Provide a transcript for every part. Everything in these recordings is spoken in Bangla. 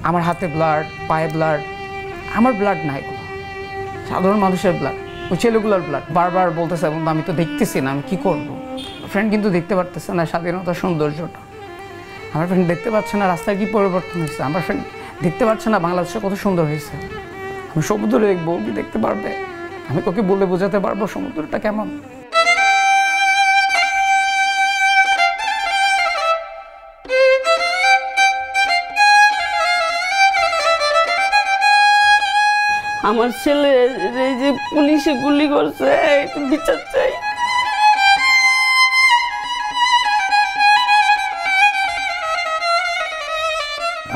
আমার হাতে ব্লাড, পায়ে ব্লাড, আমার ব্লাড নাই, সাধারণ মানুষের ব্লাড, ওই ছেলেগুলোর ব্লাড। বারবার বলতেছে বন্ধু আমি তো দেখতেছি না, আমি কী করবো। ফ্রেন্ড কিন্তু দেখতে পারতেছে না স্বাধীনতার সৌন্দর্যটা, আমার ফ্রেন্ড দেখতে পাচ্ছে না রাস্তায় কী পরিবর্তন হয়েছে, আমার ফ্রেন্ড দেখতে পাচ্ছে না বাংলাদেশে কত সুন্দর হয়েছে। আমি সমুদ্র দেখবো, কি দেখতে পারবে? আমি তোকে বলে বোঝাতে পারবো সমুদ্রটা কেমন? আমার ছেলে যে পুলিশে গুলি করছে, একটু বিচার চাই।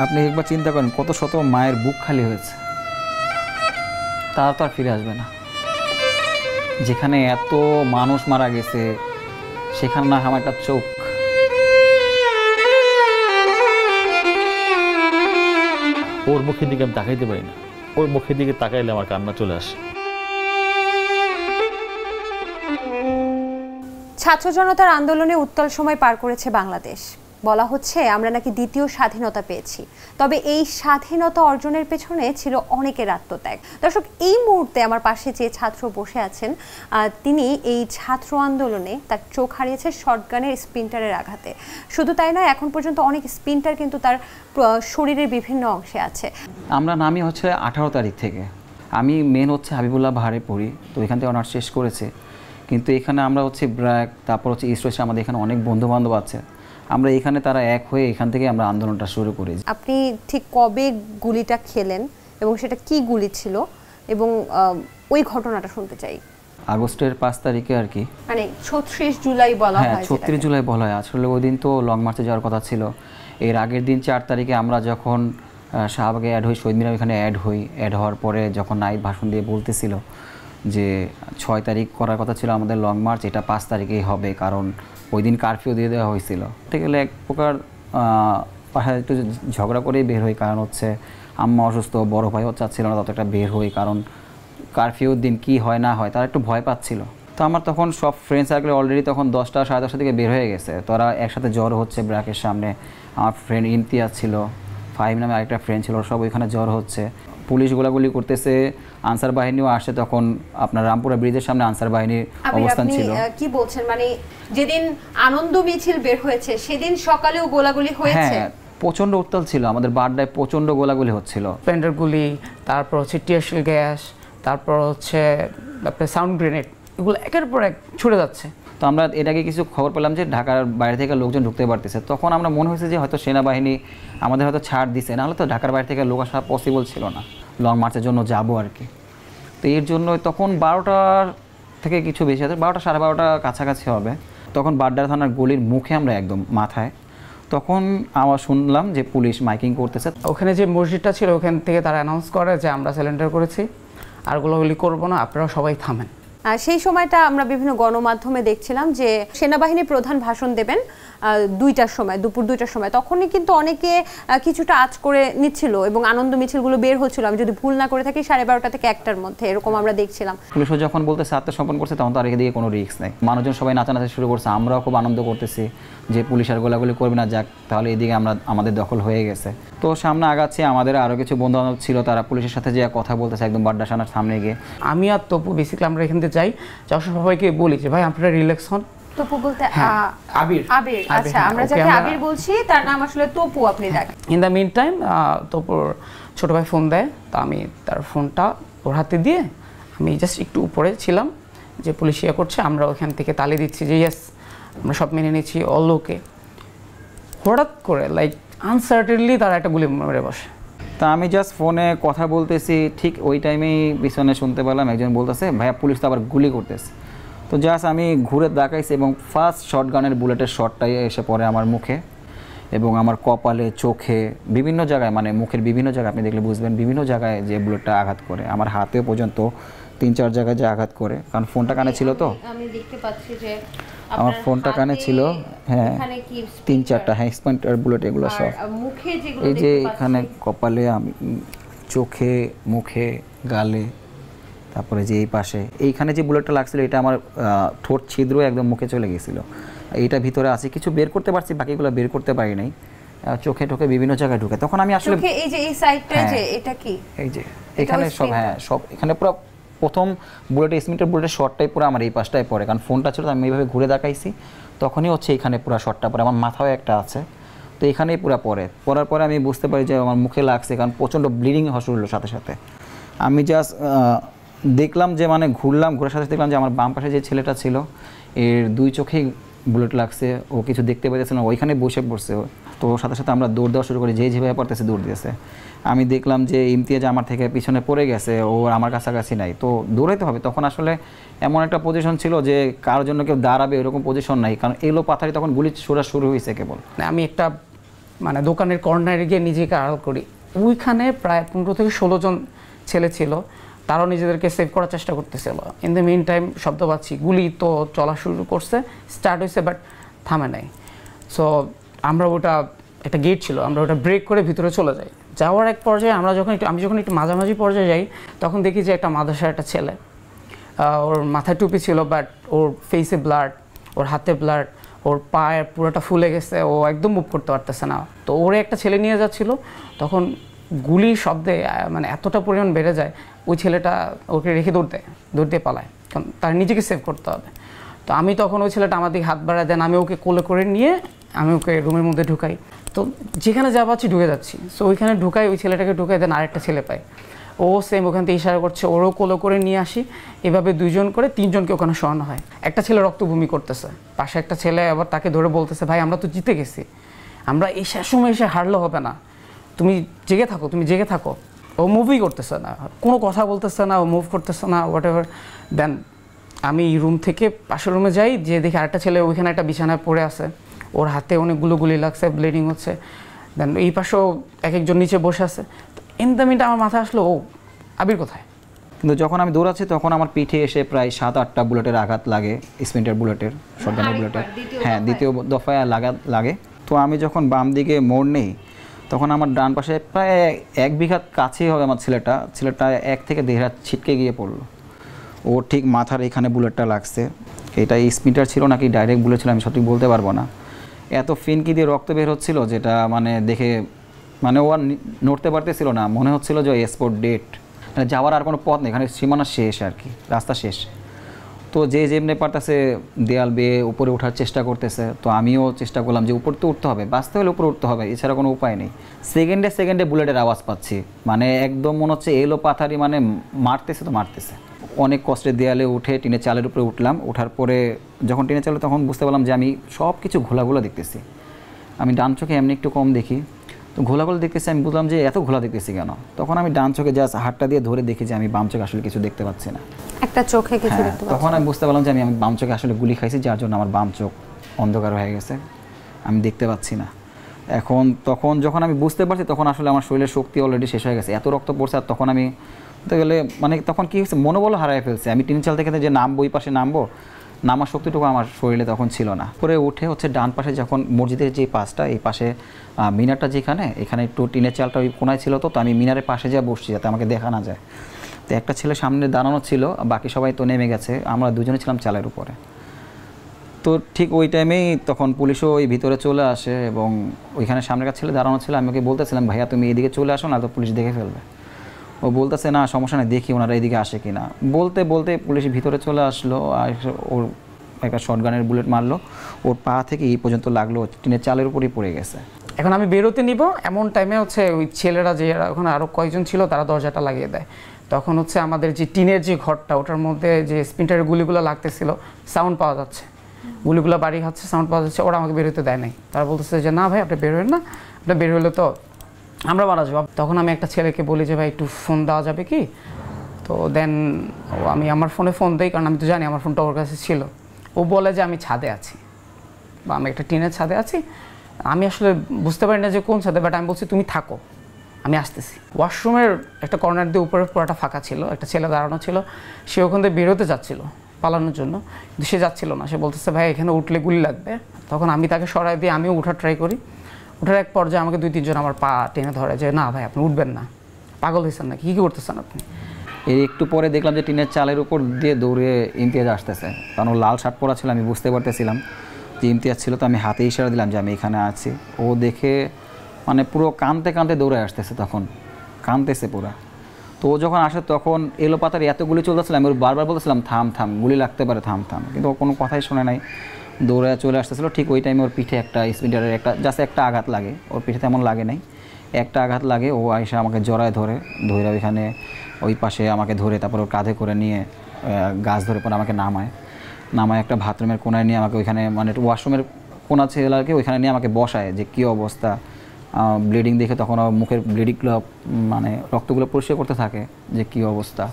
আপনি একবার চিন্তা করেন কত শত মায়ের বুক খালি হয়েছে, তারা তো আর ফিরে আসবে না। যেখানে এত মানুষ মারা গেছে সেখানে না আমার একটা চোখ। ওর মুখের দিকে আমি তাকাইতে পারি না, ওর মুখের দিকে তাকাইলে আমার কান্না চলে আসে। ছাত্র জনতার আন্দোলনে উত্তাল সময় পার করেছে বাংলাদেশ। বলা হচ্ছে আমরা নাকি দ্বিতীয় স্বাধীনতা পেয়েছি, তবে এই স্বাধীনতা অর্জনের পেছনে ছিল অনেকের আত্মত্যাগ। দর্শক, এই মুহূর্তে আমার পাশে যে ছাত্র বসে আছেন, তিনি এই ছাত্র আন্দোলনে তার চোখ হারিয়েছে শটগানের স্প্লিন্টারের আঘাতে। শুধু তাই নয়, এখন পর্যন্ত অনেক স্প্লিন্টার কিন্তু তার শরীরের বিভিন্ন অংশে আছে। আমরা নামি হচ্ছে 18 তারিখ থেকে, আমি মেন হচ্ছে হাবিবুল্লাহ বাহারে পড়ি, তো এখান থেকে অনার্স শেষ করেছে। কিন্তু এখানে আমরা হচ্ছে ব্র্যাক, তারপর হচ্ছে ইস্ট ওয়েস্টে আমাদের এখানে অনেক বন্ধু বান্ধব আছে, আমরা এখানে তারা এক হয়ে এখান থেকে আমরা আন্দোলনটা শুরু করি। আপনি ঠিক কবে গুলিটা খেলেন এবং সেটা কি গুলি ছিল এবং ওই ঘটনাটা শুনতে চাই। আগস্টের 5 তারিখে আর কি, মানে 36 জুলাই বলা হয়। হ্যাঁ 36 জুলাই বলা হয়। আসলে ওই দিন তো লং মার্চে যাওয়ার কথা ছিল। এর আগের দিন 4 তারিখে আমরা যখন শাহবাগে অ্যাড হই, শহীদ মিনার ওখানে অ্যাড হই, অ্যাড হওয়ার পরে যখন নাইট ভাষণ দিয়ে বলতেছিল যে 6 তারিখ করার কথা ছিল আমাদের লং মার্চ, এটা 5 তারিখেই হবে, কারণ ওই দিন কারফিউ দিয়ে দেওয়া হয়েছিল। ঠিক গেলে এক প্রকার পাশায় একটু ঝগড়া করেই বের হই, কারণ হচ্ছে আম্মা অসুস্থ, বড় ভাইও চাচ্ছিল না তত একটা বের হই, কারণ কারফিউর দিন কি হয় না হয় তারা একটু ভয় পাচ্ছিল। তো আমার তখন সব ফ্রেন্ড সার্কেলে অলরেডি তখন 10টা সাড়ে 10টার দিকে বের হয়ে গেছে, তোরা একসাথে জ্বর হচ্ছে ব্র্যাকের সামনে। আমার ফ্রেন্ড ইমতিয়াজ ছিল, ফাহিম নামে আরেকটা ফ্রেন্ড ছিল, সব ওইখানে জ্বর হচ্ছে, পুলিশ গোলাগুলি করতেছে, আনসার বাহিনীও আসছে। তখন আপনার রামপুরা ব্রিজের সামনে আনসার বাহিনীর অবস্থান ছিল। কি বলছেন, মানে যেদিন আনন্দ মিছিল বের হয়েছে সেদিন সকালেও গোলাগুলি হয়েছে? হ্যাঁ, প্রচন্ড উত্তাল ছিল, আমাদের বাড্ডায় প্রচন্ড গোলাগুলি হচ্ছিল, পেন্ডার গুলি, তারপর হচ্ছে টিয়ারশেল গ্যাস, তারপর হচ্ছে আপনার সাউন্ড গ্রেনেড, এগুলো একের পর এক ছুটে যাচ্ছে। তো আমরা এর আগে কিছু খবর পেলাম যে ঢাকার বাইরে থেকে লোকজন ঢুকতে পারতেছে, তখন আমরা মনে হয়েছে যে হয়তো সেনাবাহিনী আমাদের হয়তো ছাড় দিছে, নাহলে তো ঢাকার বাইরে থেকে লোক আসা পসিবল ছিল না লং মার্চের জন্য যাবো আর কি। তো এর জন্য তখন 12টার থেকে কিছু বেশি আছে, 12টা সাড়ে 12টা কাছাকাছি হবে, তখন বাড্ডার থানার গলির মুখে আমরা একদম মাথায়, তখন আমরা শুনলাম যে পুলিশ মাইকিং করতেছে। ওখানে যে মসজিদটা ছিল ওখান থেকে তারা অ্যানাউন্স করে যে আমরা সিলিন্ডার করেছি, আর গোলাগুলি করবো না, আপনারা সবাই থামেন। সেই সময়টা আমরা বিভিন্ন গণমাধ্যমে দেখছিলাম যে সেনাবাহিনী প্রধান ভাষণ দেবেন 2টার সময়, দুপুর 2টার সময়। তখনই কিন্তু অনেকে কিছুটা আঁচ করে নিচ্ছিল এবং আনন্দ মিছিলগুলো বের হচ্ছিল, আমি যদি ভুল না করে থাকি 12:30 থেকে 1টার মধ্যে, এরকম আমরা দেখছিলাম। পুলিশও যখন বলতেছে আত্মসমর্পণ করছে তখন তো আর এদিকে কোনো রিস্ক নেই, মানুষজন সবাই নাচানাচি শুরু করছে, আমরাও খুব আনন্দ করতেছি যে পুলিশ আর গোলাগুলি করবে না, যাক তাহলে এদিকে আমাদের দখল হয়ে গেছে। তো সামনে আগাচ্ছি, আমাদের আরও কিছু বন্ধু বান্ধব ছিল, তারা পুলিশের সাথে যে কথা বলতেছে একদম বাড্ডা থানার সামনে গিয়ে। আমি আর তপু বেসিক্যালি আমরা এখান থেকে যাই, যাওয়ার সবাইকে বলি যে ভাই আপনারা রিল্যাক্স হন। তপু বলতে আবির, আচ্ছা আমরা যাকে আবির বলছি তার নাম আসলে তপু, আপনি দেখেন। ইন দ্য মিন টাইম তপুর ছোট ভাই ফোন দেয়, তো আমি তার ফোনটা ওর হাতে দিয়ে আমি জাস্ট একটু উপরে ছিলাম যে পুলিশ ইয়ে করছে, আমরা ওখান থেকে তালি দিচ্ছি যে ইয়েস আমরা সব মেনে নিচ্ছি, অল ওকে। হঠাৎ করে লাইক আনসার্টেনলি তারা একটা গুলি মেরে বসে। তা আমি জাস্ট ফোনে কথা বলতেছি, ঠিক ওই টাইমেই পিছনে শুনতে পেলাম একজন বলতেছে ভাইয়া পুলিশ তো আবার গুলি করতেছে। তো জাস্ট আমি ঘুরে তাকাইছি এবং ফার্স্ট শটগানের বুলেটের শটটাই এসে পড়ে আমার মুখে এবং আমার কপালে, চোখে, বিভিন্ন জায়গায়, মানে মুখের বিভিন্ন জায়গায়, আপনি দেখলে বুঝবেন বিভিন্ন জায়গায় যে বুলেটটা আঘাত করে, আমার হাতে পর্যন্ত 3-4 জায়গায় যে আঘাত করে, কারণ ফোনটা কানে ছিল তো, আমি দেখতে পাচ্ছি যে আমার ফোনটা কানে ছিল। হ্যাঁ 3-4টা হ্যাঁ স্পয়েন্টার বুলেট, এগুলো সব এই যে এখানে কপালে, আমি চোখে, মুখে, গালে, তারপরে যে এই পাশে এইখানে যে বুলেটটা লাগছিল এটা আমার ঠোঁট ছিদ্র একদম মুখে চলে গেছিলো। এইটা ভিতরে আছে, কিছু বের করতে পারছি, বাকিগুলো বের করতে পারি নাই, চোখে টোকে বিভিন্ন জায়গায় ঢুকে। তখন আমি আসলে চোখে এই যে এই সাইডটা যে এটা কি এই যে এখানে সব সব এখানে পুরো প্রথম বুলেটের স্পিনটার বুলেটের শটটাই পুরো আমার এই পাশটায় পড়ে, কারণ ফোনটা ছিল আমি এইভাবে ঘুরে দেখাইছি, তখনই হচ্ছে এখানে পুরো শটটা পড়ে। আমার মাথাও একটা আছে, তো এখানেই পুরো পড়ার পরে আমি বুঝতে পারি যে আমার মুখে লাগছে, কারণ প্রচণ্ড ব্লিডিং শুরু হলো সাথে সাথে। আমি জাস্ট দেখলাম যে মানে ঘুরার সাথে দেখলাম যে আমার বাম পাশে যে ছেলেটা ছিল এর 2 চোখেই বুলেট লাগছে, ও কিছু দেখতে পাইতেছে না, ওইখানে বসে পড়ছে। তো সাথে সাথে আমরা দৌড় দেওয়া শুরু করি, যেভাবে পারতেছে দৌড় দিয়েছে। আমি দেখলাম যে ইমতিয়াজ আমার থেকে পিছনে পড়ে গেছে, ও আমার কাছাকাছি নাই, তো দৌড়াইতে হবে। তখন আসলে এমন একটা পজিশন ছিল যে কারোর জন্য কেউ দাঁড়াবে এরকম পজিশন নাই, কারণ এলো পাথারি তখন গুলি ছোড়া শুরু হয়েছে কেবল। আমি একটা মানে দোকানের কর্নারে গিয়ে নিজেকে আড়াল করি, ওইখানে প্রায় 15 থেকে 16 জন ছেলে ছিল, তারাও নিজেদেরকে সেভ করার চেষ্টা করতেছিল। ইন দ্য মেইন টাইম শব্দ পাচ্ছি, গুলি তো চলা শুরু করছে, স্টার্ট হয়েছে, বাট থামে নাই। সো আমরা ওটা একটা গেট ছিল, আমরা ওটা ব্রেক করে ভিতরে চলে যাই। যাওয়ার এক পর্যায়ে আমি যখন একটু মাঝামাঝি পর্যায়ে যাই, তখন দেখি যে একটা মাদ্রাসার একটা ছেলে, ওর মাথায় টুপি ছিল, বাট ওর ফেসে ব্লাড, ওর হাতে ব্লাড, ওর পায়ের পুরোটা ফুলে গেছে, ও একদম মুভ করতে পারতেছে না। তো ওরে একটা ছেলে নিয়ে যাচ্ছিল, তখন গুলির শব্দে মানে এতটা পরিমাণ বেড়ে যায়, ওই ছেলেটা ওকে রেখে দৌড়তে পালায়, কারণ তার নিজেকে সেভ করতে হবে। তো আমি তখন ওই ছেলেটা আমার দিকে হাত বাড়ায় দেন, আমি ওকে কোলে করে নিয়ে আমি ওকে রুমের মধ্যে ঢুকাই। তো যেখানে যা পাচ্ছি ঢুকে যাচ্ছি, সো ওইখানে ঢুকাই, ওই ছেলেটাকে ঢুকাই দেন, আরেকটা ছেলে পাই, ও সেম ওখান থেকে ইশারা করছে, ওরও কোলে করে নিয়ে আসি। এভাবে 2 জন করে 3 জনকে ওখানে শোয়ানো হয়। একটা ছেলে রক্তভূমি করতেছে, পাশে একটা ছেলে আবার তাকে ধরে বলতেছে, ভাই আমরা তো জিতে গেছি, আমরা এই শেষ সময় এসে হারলে হবে না, তুমি জেগে থাকো। ও মুভই করতেছে না, কোনো কথা বলতেছে না, ও মুভ করতেছে না, হোয়াট এভার। দেন আমি রুম থেকে পাশের রুমে যাই, যে দেখি আরেকটা ছেলে ওইখানে একটা বিছানায় পড়ে আছে, ওর হাতে অনেকগুলো গুলি লাগছে, ব্লিডিং হচ্ছে। দেন এই পাশেও একজন নিচে বসে আছে। ইন দ্য মিনিট আমার মাথায় আসলো, ও আবির কোথায়? কিন্তু যখন আমি দৌড়াচ্ছি তখন আমার পিঠে এসে প্রায় 7-8টা বুলেটের আঘাত লাগে, স্পিন্টার বুলেটের, শটগানের বুলেটের, হ্যাঁ দ্বিতীয় দফায় লাগে। তো আমি যখন বাম দিকে মোড় নেই, তখন আমার ডান পাশে প্রায় 1 বিঘা কাছেই হবে আমার ছেলেটা 1 থেকে 1.5 হাত ছিটকে গিয়ে পড়লো। ও ঠিক মাথার এখানে বুলেটটা লাগছে। এটা স্পিন্টার ছিল নাকি ডাইরেক্ট বুলেট ছিল আমি সঠিক বলতে পারবো না। এত ফিনকি দিয়ে রক্ত বের হচ্ছিল, যেটা মানে দেখে মানে ও আর নড়তে পারতেছিল না, মনে হচ্ছিল যে স্পট ডেট, মানে যাওয়ার আর কোনো পথ নেই, এখানে সীমানা শেষ আর কি, রাস্তা শেষ। তো যে যেমনি পারতেছে দেয়াল বেয়ে উপরে ওঠার চেষ্টা করতেছে, তো আমিও চেষ্টা করলাম যে উপর তো উঠতে হবে, বাঁচতে হলে উপরে উঠতে হবে, এছাড়া কোনো উপায় নেই। সেকেন্ডে বুলেটের আওয়াজ পাচ্ছি, মানে একদম মনে হচ্ছে এলো পাথারি, মানে মারতেছে। অনেক কষ্টে দেয়ালে উঠে টিনের চালের উপরে উঠলাম। ওঠার পরে যখন টিনের চালে, তখন বুঝতে পারলাম যে আমি সব কিছু ঘোলাগুলো দেখতেছি। আমি ডান চোখে এমনি একটু কম দেখি, তো ঘোলাগুলো দেখতেছি। আমি বুঝলাম যে এত ঘোলা দেখতেছি কেন। তখন আমি ডান চোখে জাস্ট হাতটা দিয়ে ধরে দেখি যে আমি বাম চোখে আসলে কিছু দেখতে পাচ্ছি না, একটা চোখে কিছু দেখতে পাচ্ছি। তখন আমি বুঝতে পারলাম যে আমি বাম চোখে আসলে গুলি খাইছি, যার জন্য আমার বাম চোখ অন্ধকার হয়ে গেছে, আমি দেখতে পাচ্ছি না। তখন যখন আমি বুঝতে পারছি, তখন আসলে আমার শরীরের শক্তি অলরেডি শেষ হয়ে গেছে, এত রক্ত পড়ছে। আর তখন আমি বলতে গেলে মানে তখন কী হয়েছে, মনোবল হারায় ফেলছে। আমি টিন চাল থেকে যে নামবো, ওই পাশে নামার শক্তিটুকু আমার শরীরে তখন ছিল না। পরে উঠে হচ্ছে ডান পাশে, যখন মসজিদের যে পাশটা, এই পাশে মিনারটা যেখানে, এখানে একটু টিনের চালটা ওই কোনায় ছিল, তো আমি মিনারের পাশে যা বসছি যাতে আমাকে দেখা না যায়। তো একটা ছেলে সামনে দাঁড়ানো ছিল, বাকি সবাই তো নেমে গেছে, আমরা 2 জনে ছিলাম চালের উপরে। তো ঠিক ওই টাইমেই তখন পুলিশও ওই ভিতরে চলে আসে, এবং ওইখানে সামনের কাছে ছেলে দাঁড়ানো ছিল। আমি ওকে বলতেছিলাম, ভাইয়া তুমি এদিকে চলে আসো, না তো পুলিশ দেখে ফেলবে। ও বলতেছে, না সমস্যা নেই, দেখি ওনারা এদিকে আসে কি না। বলতে পুলিশ ভিতরে চলে আসলো, আর ওর একটা শটগানের বুলেট মারলো, ওর পা থেকে এই পর্যন্ত লাগলো, টিনের চালের উপরেই পড়ে গেছে। এখন আমি বেরোতে নিব, এমন টাইমে হচ্ছে ওই ছেলেরা যে ওখানে আরও কয়েকজন ছিল, তারা দরজাটা লাগিয়ে দেয়। তখন হচ্ছে আমাদের যে টিনের যে ঘরটা, ওটার মধ্যে যে স্পিন্টারের গুলিগুলো লাগতেছিল, সাউন্ড পাওয়া যাচ্ছে, গুলিগুলো বাড়ি খাচ্ছে, সাউন্ড পাওয়া যাচ্ছে। ওরা আমাকে বেরোতে দেয় নাই, তারা বলতেছে যে না ভাই আপনি বেরোবেন না, আপনি বের হলে তো আমরা মারা যাবো। তখন আমি একটা ছেলেকে বলি যে ভাই একটু ফোন দেওয়া যাবে কি? তো দেন আমি আমার ফোন দিই, কারণ আমি তো জানি আমার ফোনটা ওর কাছে ছিল। ও বলে যে আমি ছাদে আছি, বা আমি একটা টিনের ছাদে আছি। আমি আসলে বুঝতে পারি না যে কোন ছাদে, বাট আমি বলছি তুমি থাকো, আমি আসতেছি। ওয়াশরুমের একটা কর্নার দিয়ে উপরে পুরোটা ফাঁকা ছিল, একটা ছেলে দাঁড়ানো ছিল, সে ওখান থেকে বেরোতে যাচ্ছিল পালানোর জন্য, কিন্তু সে যাচ্ছিল না। সে বলতেছে ভাই এখানে উঠলে গুলি লাগবে। তখন আমি তাকে সরাই দিয়ে আমিও উঠার ট্রাই করি। ওঠার এক পর্যায়ে আমাকে 2-3 জন আমার পা টেনে ধরে যে না ভাই আপনি উঠবেন না, পাগল হয়েছেন না, কী করতেছেন আপনি? এই একটু পরে দেখলাম যে টিনের চালের উপর দিয়ে দৌড়ে ইমতিয়াজ আসতেছে, কারণ ও লাল শার্ট পরা ছিল, আমি বুঝতে পারতেছিলাম যে ইমতিয়াজ ছিল। তো আমি হাতে ইশারা দিলাম যে আমি এখানে আছি। ও দেখে মানে পুরো কাঁদতে কাঁদতে দৌড়ে আসতেছে, তখন কাঁদতেছে পুরো। তো ও যখন আসে তখন এলোপাতারি এত গুলি চলতেছিলাম, আমি ওর বারবার বলতেছিলাম থাম থাম, গুলি লাগতে পারে, থাম থাম, কিন্তু ও কোনো কথাই শোনে নাই, দৌড়ে চলে আসতেছিল। ঠিক ওই টাইমে ওর পিঠে একটা স্পিডারের জাস্ট একটা আঘাত লাগে, ওর পিঠে তেমন লাগে নাই, একটা আঘাত লাগে। ও আইসা আমাকে জড়ায় ধরে ওইখানে ওই পাশে আমাকে ধরে তারপর ওর কাঁধে করে নিয়ে গাছ ধরে পরে আমাকে নামায় একটা বাথরুমের কোনায় নিয়ে আমাকে ওইখানে, মানে ওয়াশরুমের কোনা ছেলে আর কি, ওইখানে নিয়ে আমাকে বসায় যে কী অবস্থা, ব্লিডিং দেখে তখন মুখের ব্লিডিংগুলো মানে রক্তগুলো পরিষ্কার করতে থাকে যে কী অবস্থা।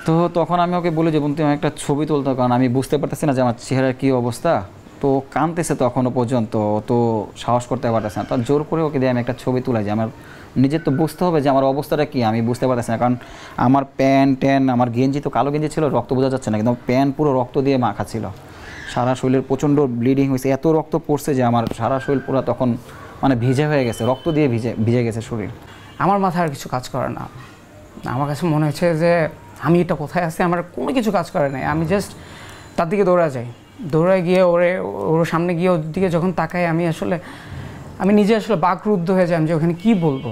তো তখন আমি ওকে বলি যে বন্ধু তুমি একটা ছবি তুলতে, কারণ আমি বুঝতে পারতেছি না যে আমার চেহারার কী অবস্থা। তো কাঁদতেছে তখনও পর্যন্ত, তো সাহস করতে পারতেছে না, তার জোর করে ওকে দিয়ে আমি একটা ছবি তুলাই যে আমার নিজের তো বুঝতে হবে যে আমার অবস্থাটা কী, আমি বুঝতে পারতেছি না। কারণ আমার প্যান্ট আমার গেঞ্জি তো কালো গেঞ্জি ছিল, রক্ত বোঝা যাচ্ছে না, কিন্তু প্যান্ট পুরো রক্ত দিয়ে মাখা ছিল, সারা শরীরের প্রচণ্ড ব্লিডিং হয়েছে, এত রক্ত পড়ছে যে আমার সারা শরীর পুরো তখন মানে ভিজে হয়ে গেছে, রক্ত দিয়ে ভিজে গেছে শরীর। আমার মাথায় আর কিছু কাজ করে না। আমার কাছে মনে হচ্ছে যে আমি এটা কোথায় আছি, আমার কোনো কিছু কাজ করে নাই। আমি জাস্ট তার দিকে দৌড়ায় গিয়ে ওর সামনে গিয়ে ওর দিকে যখন তাকাই, আমি নিজে আসলে বাকরুদ্ধ হয়ে যাই যে ওখানে কী বলবো,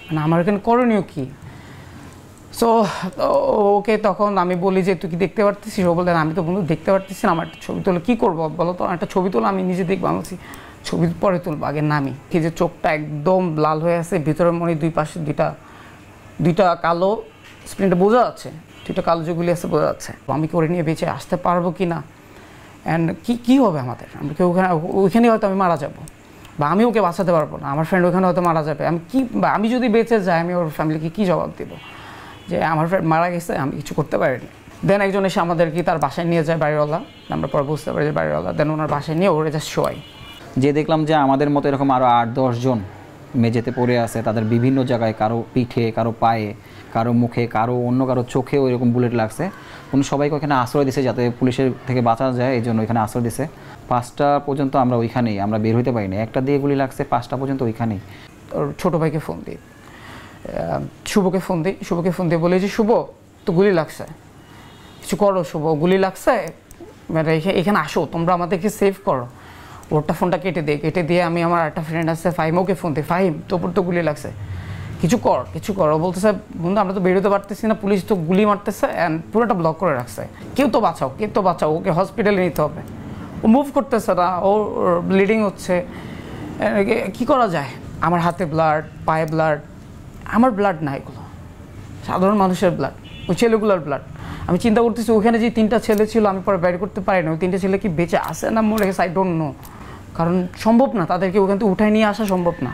মানে আমার এখানে করণীয় কী। সো ওকে তখন আমি বলি যে তুই কি দেখতে পারতেছিস? ও বললেন আমি তো বন্ধু দেখতে পারতেছি না, আমার একটা ছবি তোলে কী করবো বলো তো, একটা ছবি তোলো, আমি নিজে দেখবো। আমি বলছি ছবি পরে তুলবো, আগে নামি। কি যে চোখটা একদম লাল হয়ে আছে, ভিতরের মনে দুই পাশে দুইটা কালো স্প্রিনটা বোঝা যাচ্ছে, দুইটা কালো যেগুলি আছে বোঝা যাচ্ছে। আমি কি ওরে নিয়ে বেঁচে আসতে পারবো কি না, অ্যান্ড কী হবে আমাদের, আমি কি ওইখানে হয়তো আমি মারা যাবো, বা আমি ওকে বাঁচাতে পারবো না, আমার ফ্রেন্ড ওখানে হয়তো মারা যাবে। আমি যদি বেঁচে যাই, আমি ওর ফ্যামিলিকে কী জবাব দেবো যে আমার ফ্রেন্ড মারা গেছে, আমি কিছু করতে পারিনি। দেন একজন এসে আমাদেরকে তার বাসায় নিয়ে যায়, বাড়িওয়ালা, আমরা পরে বুঝতে পারি যে বাড়িওয়ালা। দেন ওনার বাসায় নিয়ে ওরে জাস্ট শোয়াই। যে দেখলাম যে আমাদের মতো এরকম আরও 8-10 জন মেঝেতে পড়ে আছে, তাদের বিভিন্ন জায়গায়, কারো পিঠে, কারো পায়ে, কারো মুখে, কারো চোখেও এরকম বুলেট লাগছে। উনি সবাইকে ওখানে আশ্রয় দিছে যাতে পুলিশের থেকে বাঁচা যায়, এই জন্য ওইখানে আশ্রয় দিছে। 5টা পর্যন্ত আমরা ওইখানেই, আমরা বের হইতে পারিনি, একটা দিয়ে গুলি লাগছে, 5টা পর্যন্ত ওইখানেই। ওর ছোটো ভাইকে ফোন দিই, শুভকে ফোন দিয়ে বলি যে শুভ তো গুলি লাগছে, কিছু করো শুভ, গুলি লাগছে, মানে এখানে আসো, তোমরা আমাদেরকে সেভ করো। ওরটা ফোনটা কেটে দিয়ে আমি আমার একটা ফ্রেন্ড আছে ফাহিম, ওকে ফোন দিই, ফাহিম তোর তো গুলি লাগছে, কিছু কর। ও বলতেছে বন্ধু আমরা তো বেরোতে পারতেছি না, পুলিশ তো গুলি মারতেছে অ্যান্ড পুরোটা ব্লক করে রাখছে, কেউ তো বাঁচাও, ওকে হসপিটালে নিতে হবে। ও মুভ করতেছে না, ওর ব্লিডিং হচ্ছে, কী করা যায়? আমার হাতে ব্লাড, পায়ে ব্লাড, আমার ব্লাড না, এগুলো সাধারণ মানুষের ব্লাড, ওই ছেলেগুলোর ব্লাড। আমি চিন্তা করতেছি ওখানে যে 3টা ছেলে ছিল, আমি পরে বের করতে পারি না, ওই 3টে ছেলে কি বেঁচে আসে না মরে গেছে, আই ডোন্ট নো, কারণ সম্ভব না, তাদেরকে ওখান থেকে উঠায় নিয়ে আসা সম্ভব না।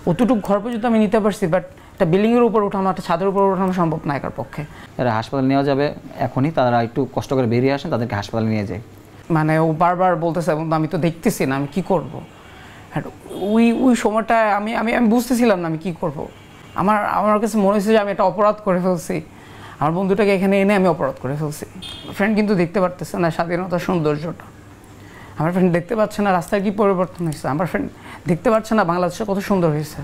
অতটুকু ঘর পর্যন্ত আমি নিতে পারছি, বাট একটা বিল্ডিংয়ের উপর উঠানো, একটা ছাদের উপর উঠানো সম্ভব না একার পক্ষে। এরা হাসপাতালে নেওয়া যাবে এখনই, তারা একটু কষ্ট করে বেরিয়ে আসেন, তাদেরকে হাসপাতালে নিয়ে যায়। মানে ও বারবার বলতেছে বন্ধু আমি তো দেখতেছি না, আমি কী করবো। হ্যাঁ, ওই সময়টায় আমি বুঝতেছিলাম না আমি কী করবো। আমার কাছে মনে হয়েছে যে আমি একটা অপরাধ করে ফেলছি, আমার বন্ধুটাকে এখানে এনে আমি অপরাধ করে ফেলছি। ফ্রেন্ড কিন্তু দেখতে পারতেছে না স্বাধীনতার সৌন্দর্যটা, আমার ফ্রেন্ড দেখতে পাচ্ছে না রাস্তায় কী পরিবর্তন হয়েছে, আমার ফ্রেন্ড দেখতে পাচ্ছে না বাংলাদেশে কত সুন্দর হয়েছে।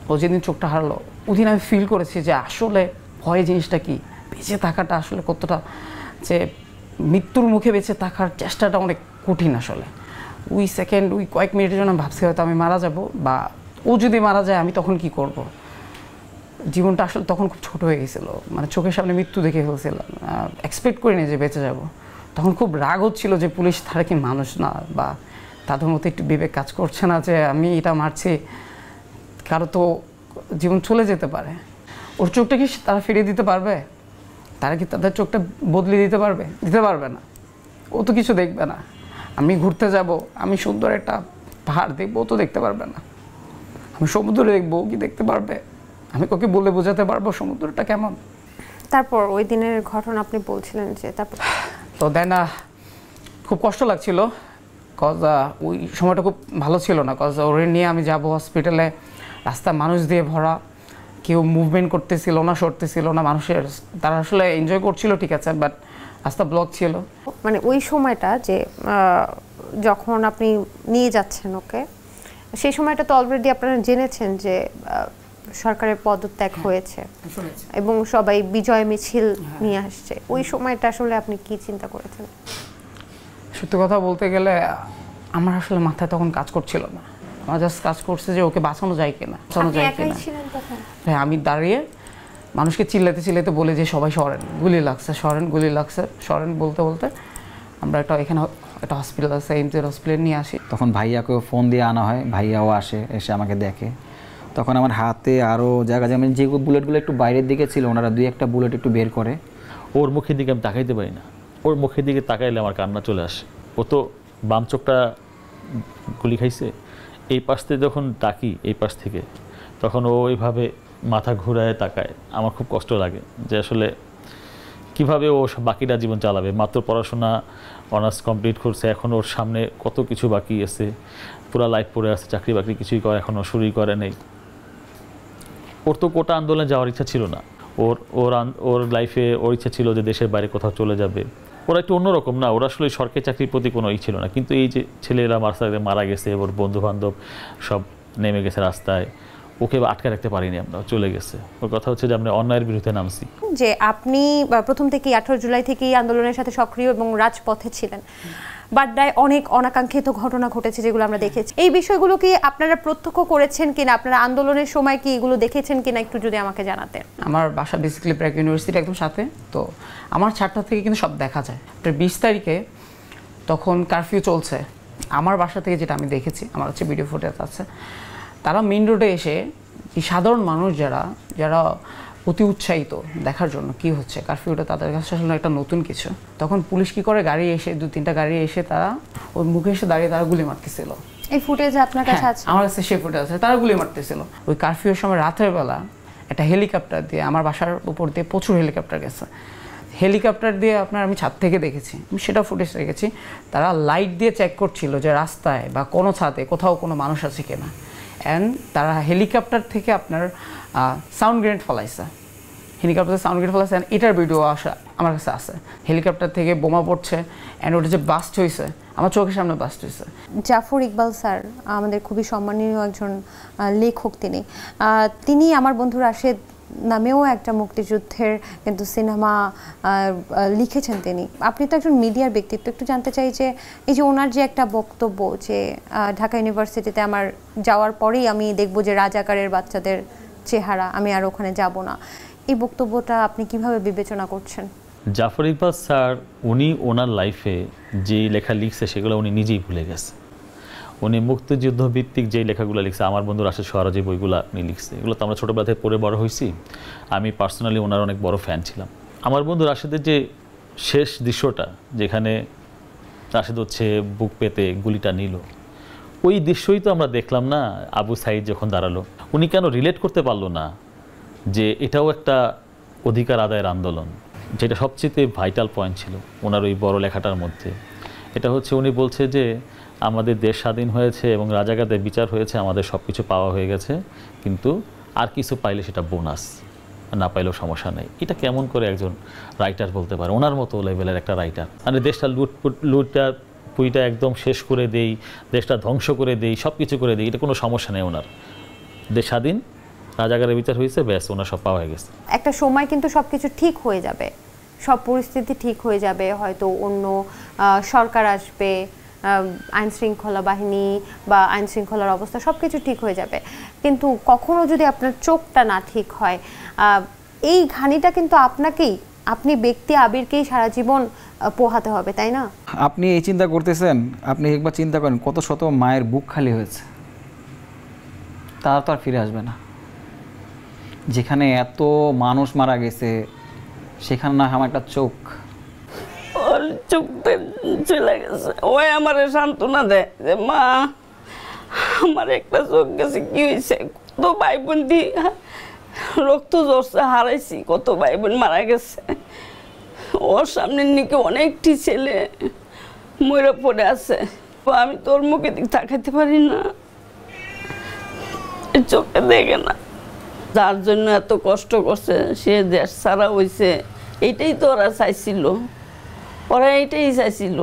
ও যেদিন চোখটা হারলো, ওদিন আমি ফিল করেছি যে আসলে ভয় জিনিসটা কি, বেঁচে থাকাটা আসলে কতটা, যে মৃত্যুর মুখে বেঁচে থাকার চেষ্টাটা অনেক কঠিন আসলে। ওই কয়েক মিনিটের জন্য ভাবছি হয়তো আমি মারা যাব, বা ও যদি মারা যায় আমি তখন কি করব। জীবনটা আসলে তখন খুব ছোট হয়ে গেছিলো, মানে চোখের সামনে মৃত্যু দেখে ফেলছিলাম, এক্সপেক্ট করিনি যে বেঁচে যাব। তখন খুব রাগ হচ্ছিল যে পুলিশ তারা কি মানুষ না, বা তাদের মতো একটু বিবেক কাজ করছে না যে আমি এটা মারছি, কারো তো জীবন চলে যেতে পারে। ওর চোখটা কি তারা ফিরিয়ে দিতে পারবে? তারা কি তাদের চোখটা বদলে দিতে পারবে না। ও তো কিছু দেখবে না। আমি ঘুরতে যাব, আমি সুন্দর একটা পাহাড় দেখবো, ও তো দেখতে পারবে না। আমি সমুদ্র দেখবো, ও কি দেখতে পারবে? আমি ওকে বলে বোঝাতে পারবো সমুদ্রটা কেমন। তারপর ওই দিনের ঘটনা আপনি বলছিলেন যে তারপর তো দেন খুব কষ্ট লাগছিল, কজ ওই সময়টা খুব ভালো ছিল না, কজ ওরে নিয়ে আমি যাব হসপিটালে, রাস্তা মানুষ দিয়ে ভরা, কেউ মুভমেন্ট করতেছিল না, সরতেছিল না, মানুষের তারা আসলে এনজয় করছিল ঠিক আছে, বাট রাস্তা ব্লক ছিল। মানে ওই সময়টা যে যখন আপনি নিয়ে যাচ্ছেন ওকে, সেই সময়টা তো অলরেডি আপনারা জেনেছেন যে সরকারের পদত্যাগ হয়েছে এবং সবাই বিজয় মিছিল নিয়ে আসছে। ওই সময়টা আসলে আপনি কি চিন্তা করেছেন? সত্যি কথা বলতে গেলে আমার আসলে মাথায় তখন কাজ করছিল না, আমার জাস্ট কাজ করছে যে ওকে বাঁচানো যায় কিনা, বাঁচানো যায় কিনা। হ্যাঁ, আমি দাঁড়িয়ে মানুষকে চিল্লাতে চিল্লাতে বলে যে সবাই সরেন, গুলি লাগছে, সরেন, গুলি লাগছে, সরেন বলতে বলতে আমরা এখানে একটা হসপিটাল আছে, এইমসের হসপিটালে নিয়ে আসি। তখন ভাইয়াকেও ফোন দিয়ে আনা হয়, ভাইয়াও আসে, এসে আমাকে দেখে। তখন আমার হাতে আরও জায়গা, যেমন যে বুলেটগুলো একটু বাইরের দিকে ছিল ওনারা 2-1টা বুলেট একটু বের করে। ওর মুখের দিকে আমি তাকাইতে পারি না, ওর মুখের দিকে তাকাইলে আমার কান্না চলে আসে। ও তো বাম চোখটা গুলি খাইছে, এই পাশ থেকে যখন ডাকি এই পাশ থেকে, তখন ও ওইভাবে মাথা ঘুরায় তাকায়। আমার খুব কষ্ট লাগে যে আসলে কীভাবে ও বাকিটা জীবন চালাবে। মাত্র পড়াশোনা অনার্স কমপ্লিট করছে, এখন ওর সামনে কত কিছু বাকি আছে, পুরো লাইফ পড়ে আছে, চাকরি বাকরি কিছুই করে এখনও শুরুই করে নেই। ওর তো কোটা আন্দোলনে যাওয়ার ইচ্ছা ছিল না, ওর লাইফে ওর ইচ্ছা ছিল যে দেশের বাইরে কোথাও চলে যাবে। ওরা একটু অন্যরকম না, ওরা আসলে সরকারি চাকরির প্রতি কোনো ছিল না। কিন্তু এই যে ছেলেরা রাস্তায় মারা গেছে, ওর বন্ধু বান্ধব সব নেমে গেছে রাস্তায়, ওকে আটকে রাখতে পারিনি আমরা, চলে গেছে। ওর কথা হচ্ছে যে আমরা অন্যায়ের বিরুদ্ধে নামছি। যে আপনি প্রথম থেকেই 18 জুলাই থেকেই আন্দোলনের সাথে সক্রিয় এবং রাজপথে ছিলেন, বাড্ডায় অনেক অনাকাঙ্ক্ষিত ঘটনা ঘটেছে যেগুলো আমরা দেখেছি। এই বিষয়গুলো কি আপনারা প্রত্যক্ষ করেছেন কিনা, আপনারা আন্দোলনের সময় কি এগুলো দেখেছেন কিনা একটু যদি আমাকে জানাতেন। আমার বাসা বেসিক্যালি ব্র্যাক ইউনিভার্সিটি একদম সাথে, তো আমার 4টা থেকে কিন্তু সব দেখা যায়। 20 তারিখে তখন কারফিউ চলছে, আমার বাসা থেকে যেটা আমি দেখেছি, আমার হচ্ছে ভিডিও ফুটেজ আছে, তারা মেইন রোডে এসে এই সাধারণ মানুষ যারা অতি উৎসাহিত দেখার জন্য কি হচ্ছে কারফিউটা, তাদের কাছে আসলে একটা নতুন কিছু। তখন পুলিশ কি করে, গাড়ি এসে 2-3টা গাড়ি এসে তারা ওর মুখে এসে দাঁড়িয়ে তারা গুলি মারতেছিল। এই ফুটেজ আপনার কাছে আছে? আমার কাছে সেই ফুটেজ আছে, তারা গুলি মারতেছিল। ওই কারফিউর সময় রাতের বেলা একটা হেলিকপ্টার দিয়ে, আমার বাসার উপর দিয়ে প্রচুর হেলিকপ্টার গেছে, হেলিকপ্টার দিয়ে আমি ছাদ থেকে দেখেছি, আমি সেটা ফুটেজ রেখেছি। তারা লাইট দিয়ে চেক করছিল যে রাস্তায় বা কোনো ছাদে কোথাও কোনো মানুষ আছে কিনা। অ্যান্ড তারা হেলিকপ্টার থেকে সাউন্ড গ্রেনেড ফলাইছে, হেলিকপ্টার সাউন্ড গ্রেনেড ফলাইছে। এটার ভিডিও আমার কাছে আছে, হেলিকপ্টার থেকে বোমা পড়ছে, অ্যান্ড ওটা যে বাস্ট হয়েছে আমার চোখের সামনে বাস্ট হয়েছে। জাফর ইকবাল স্যার আমাদের খুবই সম্মানীয় একজন লেখক, তিনি আমার বন্ধু রাশেদ নামেও একটা মুক্তিযুদ্ধের কিন্তু সিনেমা লিখেছেন তিনি। আপনি তো একজন মিডিয়ার ব্যক্তিত্ব, একটু জানতে চাই যে এই যে ওনার যে একটা বক্তব্য যে ঢাকা ইউনিভার্সিটিতে আমার যাওয়ার পরেই আমি দেখব যে রাজাকারের বাচ্চাদের চেহারা, আমি আর ওখানে যাব না, এই বক্তব্যটা আপনি কিভাবে বিবেচনা করছেন? জাফর ইকবাল স্যার উনি ওনার লাইফে যেই লেখা লিখছে সেগুলো উনি নিজেই ভুলে গেছে। উনি মুক্তিযুদ্ধ ভিত্তিক যেই লেখাগুলো লিখছে, আমার বন্ধু রাশেদ সোহরা যে বইগুলো উনি লিখছে, এগুলো তো আমরা ছোটোবেলা থেকে পড়ে বড় হয়েছি। আমি পার্সোনালি ওনার অনেক বড় ফ্যান ছিলাম। আমার বন্ধু রাশেদের যে শেষ দৃশ্যটা, যেখানে রাশেদ হচ্ছে বুক পেতে গুলিটা নিল, ওই দৃশ্যই তো আমরা দেখলাম না আবু সাইদ যখন দাঁড়ালো। উনি কেন রিলেট করতে পারলো না যে এটাও একটা অধিকার আদায়ের আন্দোলন, যেটা সবচেয়ে ভাইটাল পয়েন্ট ছিল ওনার ওই বড় লেখাটার মধ্যে। এটা হচ্ছে উনি বলছে যে আমাদের দেশ স্বাধীন হয়েছে এবং রাজাকারদের বিচার হয়েছে, আমাদের সব কিছু পাওয়া হয়ে গেছে, কিন্তু আর কিছু পাইলে সেটা বোনাস, না পাইলেও সমস্যা নেই। এটা কেমন করে একজন রাইটার বলতে পারে, ওনার মতো লেভেলের একটা রাইটার? মানে দেশটা লুটটা পুইটা একদম শেষ করে দেই, দেশটা ধ্বংস করে দেই, সব কিছু করে দেই, এটা কোনো সমস্যা নেই ওনার। দেশ স্বাধীন, রাজাকারের বিচার হয়েছে, ব্যাস ওনার সব পাওয়া হয়ে গেছে। একটা সময় কিন্তু সব কিছু ঠিক হয়ে যাবে, সব পরিস্থিতি ঠিক হয়ে যাবে, হয়তো অন্য সরকার আসবে, আইন শৃঙ্খলা বাহিনী বা আইন শৃঙ্খলার অবস্থা সব কিছু ঠিক হয়ে যাবে, কিন্তু কখনো যদি আপনার চোখটা না ঠিক হয়, এই ঘানিটা কিন্তু আপনি ব্যক্তি আবিরকেই সারা জীবন পোহাতে হবে, তাই না? আপনি এই চিন্তা করতেছেন, আপনি একবার চিন্তা করেন কত শত মায়ের বুক খালি হয়েছে, তারা তো আর ফিরে আসবে না। যেখানে এত মানুষ মারা গেছে সেখানে না আমার একটা চোখ, ওর চোখতে চলে গেছে, ওই আমার সান্ত্বনা দেয় যে মা আমার একটা চোখ গেছে, কি হয়েছে, কত ভাই বোন রক্ত জড়ছে, হারাইছি, কত ভাই বোন মারা গেছে, ওর সামনে নিকে অনেকটি ছেলে মরে পড়ে আছে, আমি তোর মুখে দিক তাকাইতে পারি না, চোখে দেখে না। যার জন্য এত কষ্ট করছে সে দেশ ছাড়া হয়েছে, এইটাই তো ওরা চাইছিল, ওরা এইটাই চাইছিল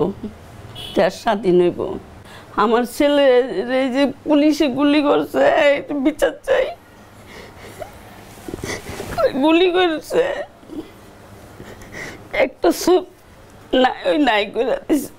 দেশ স্বাধীন হইব। আমার ছেলে যে পুলিশে গুলি করছে, এটা বিচার চাই, গুলি করছে একটা সব নাই, ওই নাই করে দিছে।